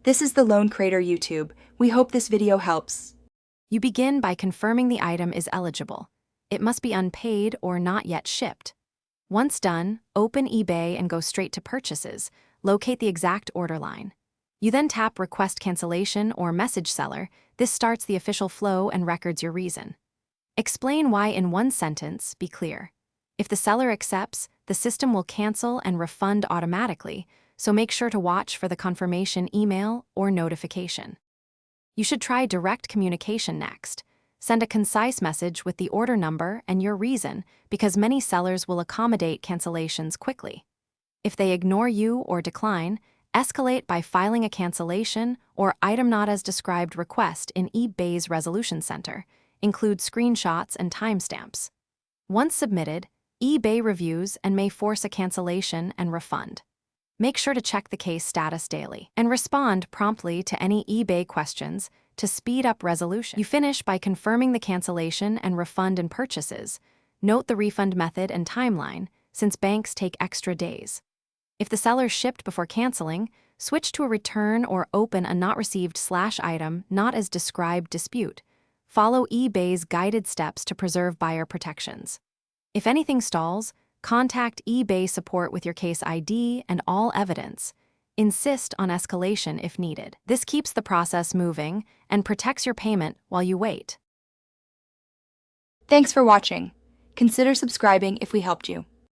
This is the Loan Creator YouTube. We hope this video helps. You begin by confirming the item is eligible. It must be unpaid or not yet shipped. Once done, open eBay and go straight to Purchases. Locate the exact order line. You then tap Request Cancellation or Message Seller. This starts the official flow and records your reason. Explain why in one sentence, be clear. If the seller accepts, the system will cancel and refund automatically, so make sure to watch for the confirmation email or notification. You should try direct communication next. Send a concise message with the order number and your reason, because many sellers will accommodate cancellations quickly. If they ignore you or decline, escalate by filing a cancellation or item not as described request in eBay's Resolution Center. Include screenshots and timestamps. Once submitted, eBay reviews and may force a cancellation and refund. Make sure to check the case status daily and respond promptly to any eBay questions to speed up resolution. You finish by confirming the cancellation and refund in Purchases. Note the refund method and timeline, since banks take extra days. If the seller shipped before canceling, switch to a return or open a not received /item not as described dispute. Follow eBay's guided steps to preserve buyer protections. If anything stalls, contact eBay support with your case ID and all evidence. Insist on escalation if needed. This keeps the process moving and protects your payment while you wait. Thanks for watching. Consider subscribing if we helped you.